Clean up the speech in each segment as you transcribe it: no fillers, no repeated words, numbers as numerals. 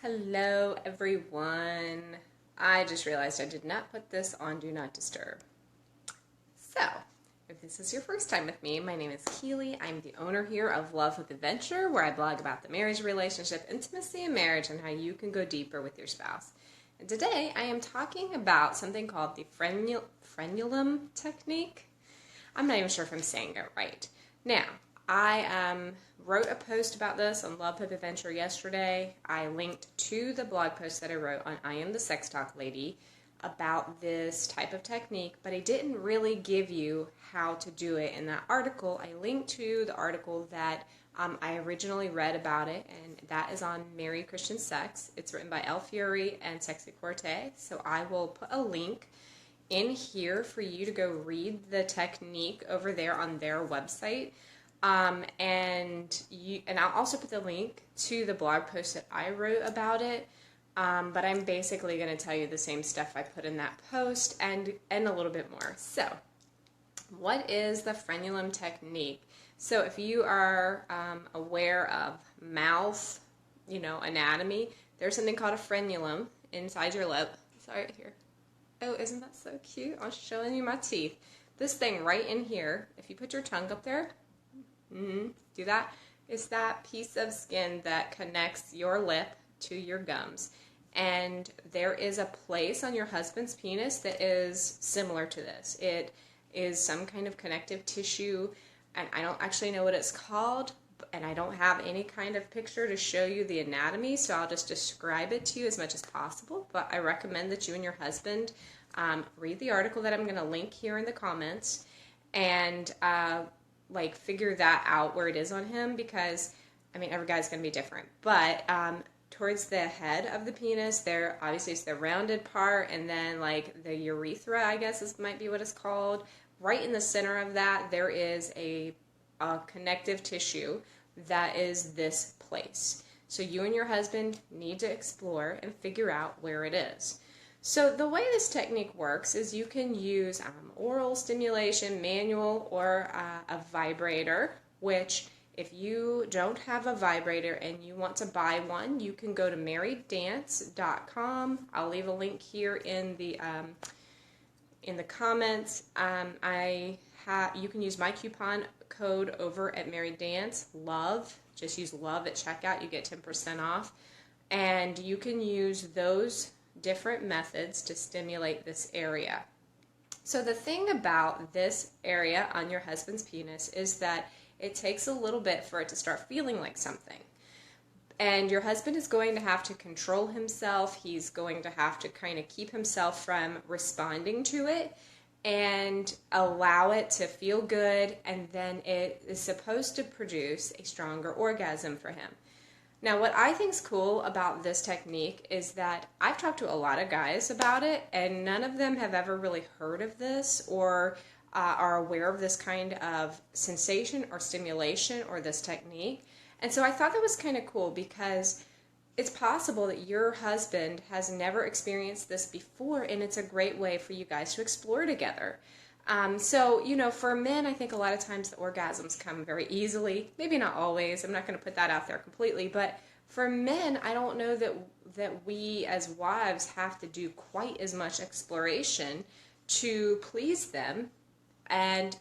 Hello everyone. I just realized I did not put this on Do Not Disturb. So, if this is your first time with me, my name is Keely. I'm the owner here of Love with Adventure, where I blog about the marriage relationship, intimacy, and marriage, and how you can go deeper with your spouse. And today I am talking about something called the Frenulum Technique. I'm not even sure if I'm saying it right. Now, I wrote a post about this on Love with Adventure yesterday. I linked to the blog post that I wrote on I Am the Sex Talk Lady about this type of technique, but I didn't really give you how to do it in that article. I linked to the article that I originally read about it, and that is on Married Christian Sex. It's written by El Fury and Sexy Corte, so I will put a link in here for you to go read the technique over there on their website. And I'll also put the link to the blog post that I wrote about it. But I'm basically going to tell you the same stuff I put in that post and a little bit more. So, what is the frenulum technique? So, if you are aware of mouth, anatomy, there's something called a frenulum inside your lip. Sorry, right here. Oh, isn't that so cute? I'm showing you my teeth. This thing right in here, if you put your tongue up there, do that. It's that piece of skin that connects your lip to your gums. And there is a place on your husband's penis that is similar to this. It is some kind of connective tissue, and I don't actually know what it's called, and I don't have any kind of picture to show you the anatomy, so I'll just describe it to you as much as possible. But I recommend that you and your husband read the article that I'm going to link here in the comments and figure that out where it is on him, because every guy's going to be different. But towards the head of the penis, there obviously is the rounded part, and then the urethra, I guess might be what it's called. Right in the center of that, there is a connective tissue that is this place. So you and your husband need to explore and figure out where it is. So the way this technique works is you can use oral stimulation, manual, or a vibrator, which if you don't have a vibrator and you want to buy one, you can go to marrieddance.com. I'll leave a link here in the comments. You can use my coupon code over at Married Dance, LOVE. Just use LOVE at checkout. You get 10% off. And you can use those different methods to stimulate this area. So the thing about this area on your husband's penis is that it takes a little bit for it to start feeling like something. And your husband is going to have to control himself. He's going to have to kind of keep himself from responding to it and allow it to feel good, and then it is supposed to produce a stronger orgasm for him. Now, what I think is cool about this technique is that I've talked to a lot of guys about it, and none of them have ever really heard of this or are aware of this kind of sensation or stimulation or this technique. And so I thought that was kind of cool, because it's possible that your husband has never experienced this before, and it's a great way for you guys to explore together. For men, I think a lot of times the orgasms come very easily. Maybe not always. I'm not going to put that out there completely. But for men, I don't know that we as wives have to do quite as much exploration to please them. And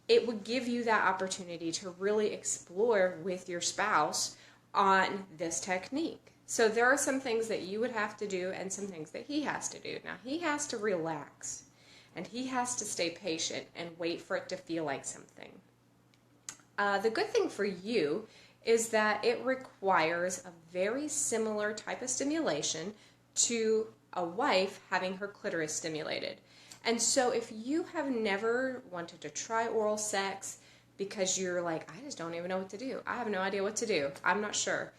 it would give you that opportunity to really explore with your spouse on this technique. So there are some things that you would have to do and some things that he has to do. Now, he has to relax. And he has to stay patient and wait for it to feel like something. The good thing for you is that it requires a very similar type of stimulation to a wife having her clitoris stimulated. And so if you have never wanted to try oral sex because you're like, I just don't even know what to do. I have no idea what to do. I'm not sure.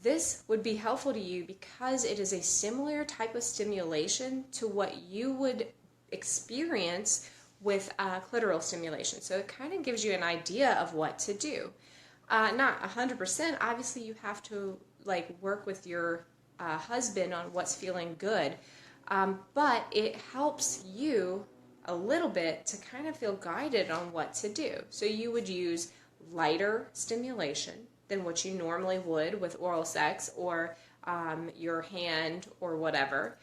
This would be helpful to you because it is a similar type of stimulation to what you would experience with clitoral stimulation. So it kind of gives you an idea of what to do. Not 100%. Obviously, you have to work with your husband on what's feeling good. But it helps you a little bit to kind of feel guided on what to do. So you would use lighter stimulation than what you normally would with oral sex, or your hand or whatever.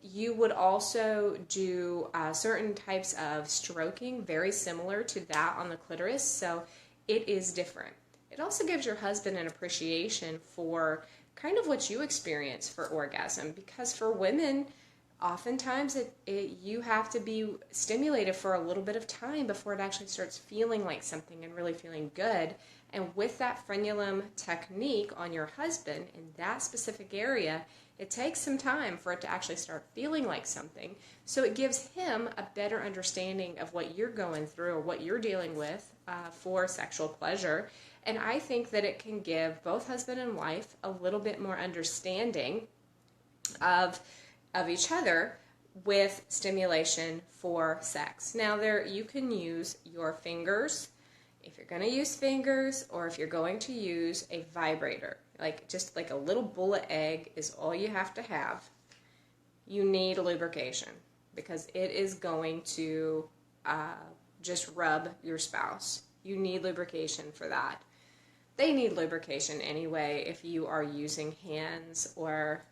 You would also do certain types of stroking, very similar to that on the clitoris, so it is different. It also gives your husband an appreciation for kind of what you experience for orgasm, because for women, oftentimes you have to be stimulated for a little bit of time before it actually starts feeling like something and really feeling good. And with that frenulum technique on your husband in that specific area, it takes some time for it to actually start feeling like something. So it gives him a better understanding of what you're going through or what you're dealing with for sexual pleasure. And I think that it can give both husband and wife a little bit more understanding of each other with stimulation for sex. Now, you can use your fingers if you're going to use fingers, or if you're going to use a vibrator, just like a little bullet egg is all you have to have. You need lubrication because it is going to just rub your spouse. You need lubrication for that. They need lubrication anyway if you are using hands or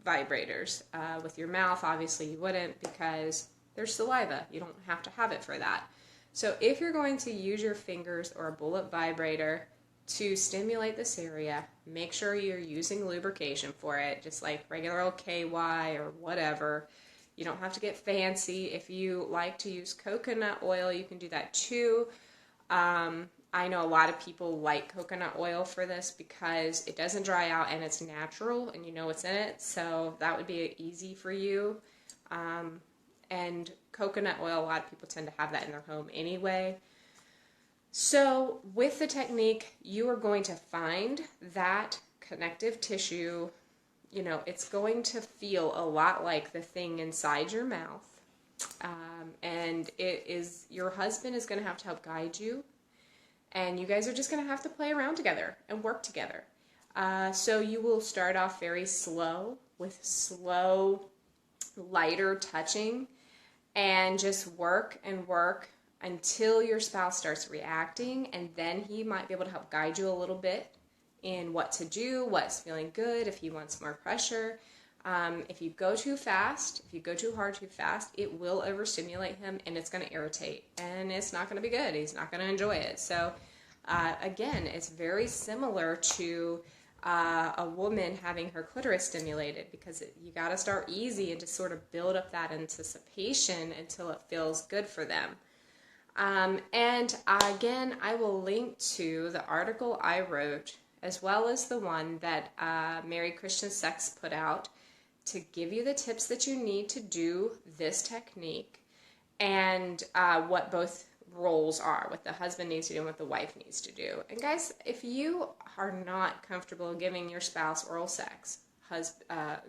vibrators. With your mouth, obviously you wouldn't, because there's saliva. You don't have to have it for that. So if you're going to use your fingers or a bullet vibrator to stimulate this area, make sure you're using lubrication for it, just like regular old KY or whatever. You don't have to get fancy. If you like to use coconut oil, you can do that too. I know a lot of people like coconut oil for this because it doesn't dry out and it's natural and you know what's in it, so that would be easy for you. And coconut oil, a lot of people tend to have that in their home anyway. So with the technique, you are going to find that connective tissue, it's going to feel a lot like the thing inside your mouth. And your husband is going to have to help guide you. And you guys are just going to have to play around together and work together. So you will start off very slow, with slow, lighter touching, and just work and work until your spouse starts reacting, and then he might be able to help guide you a little bit in what to do, what's feeling good, if he wants more pressure. If you go too fast, if you go too hard too fast, it will overstimulate him and it's going to irritate and it's not going to be good. He's not going to enjoy it. So again, it's very similar to a woman having her clitoris stimulated, because you got to start easy and just sort of build up that anticipation until it feels good for them. And again, I will link to the article I wrote, as well as the one that Married Christian Sex put out, to give you the tips that you need to do this technique, and what both roles are, what the husband needs to do and what the wife needs to do. And guys, if you are not comfortable giving your spouse oral sex,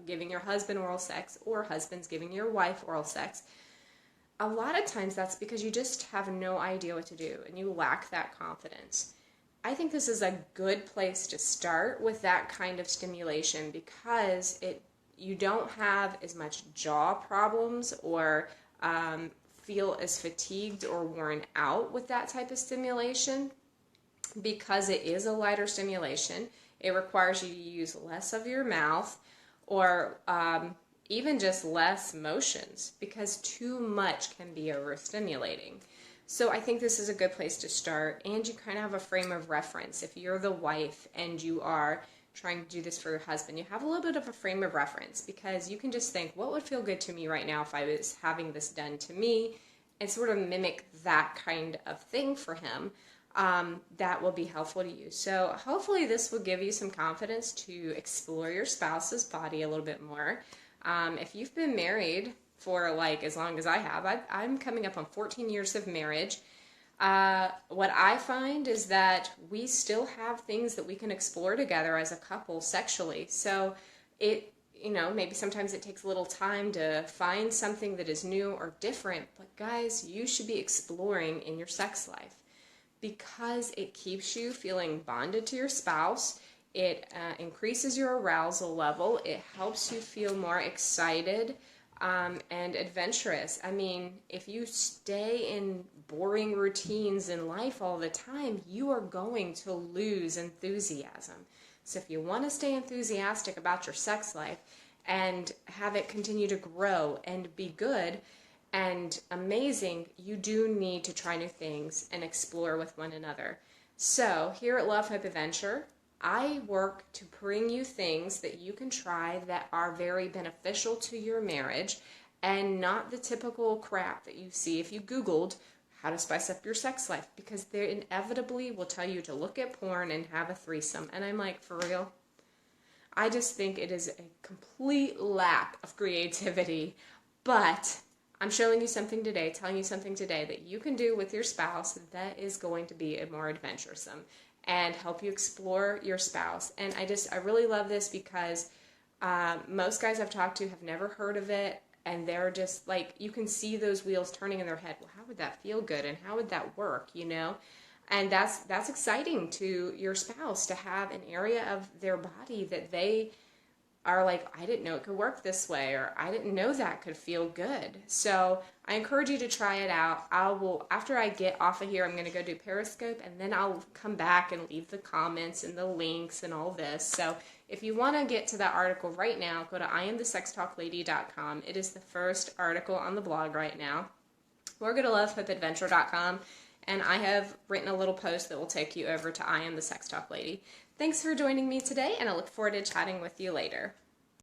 giving your husband oral sex, or husband's giving your wife oral sex, a lot of times that's because you just have no idea what to do and you lack that confidence. I think this is a good place to start with that kind of stimulation, because you don't have as much jaw problems or feel as fatigued or worn out with that type of stimulation, because it is a lighter stimulation. It requires you to use less of your mouth, or even just less motions, because too much can be overstimulating. So I think this is a good place to start, and you kind of have a frame of reference. If you're the wife and you are trying to do this for your husband, you have a little bit of a frame of reference, because you can just think, what would feel good to me right now if I was having this done to me, and sort of mimic that kind of thing for him. That will be helpful to you. So hopefully this will give you some confidence to explore your spouse's body a little bit more. If you've been married for as long as I have, I'm coming up on 14 years of marriage. What I find is that we still have things that we can explore together as a couple sexually. So maybe sometimes it takes a little time to find something that is new or different, but guys, you should be exploring in your sex life, because it keeps you feeling bonded to your spouse. It increases your arousal level. It helps you feel more excited and adventurous. I mean, if you stay in boring routines in life all the time, you are going to lose enthusiasm. So if you want to stay enthusiastic about your sex life and have it continue to grow and be good and amazing, you do need to try new things and explore with one another. So here at Love, Hope, Adventure, I work to bring you things that you can try that are very beneficial to your marriage and not the typical crap that you see if you Googled how to spice up your sex life, because they inevitably will tell you to look at porn and have a threesome. And I'm like, for real? I just think it is a complete lack of creativity, but I'm showing you something today, telling you something today that you can do with your spouse that is going to be more adventuresome and help you explore your spouse. And I really love this because most guys I've talked to have never heard of it, and they're just like, you can see those wheels turning in their head. Well, how would that feel good, and how would that work, you know? And that's exciting to your spouse, to have an area of their body that they are like, I didn't know it could work this way, or I didn't know that could feel good. So I encourage you to try it out. After I get off of here, I'm going to go do Periscope, and then I'll come back and leave the comments and the links and all this. So if you want to get to that article right now, go to IamTheSexTalkLady.com. It is the first article on the blog right now. Or go to LoveHopeAdventure.com, and I have written a little post that will take you over to I Am the Sex Talk Lady. Thanks for joining me today, and I look forward to chatting with you later.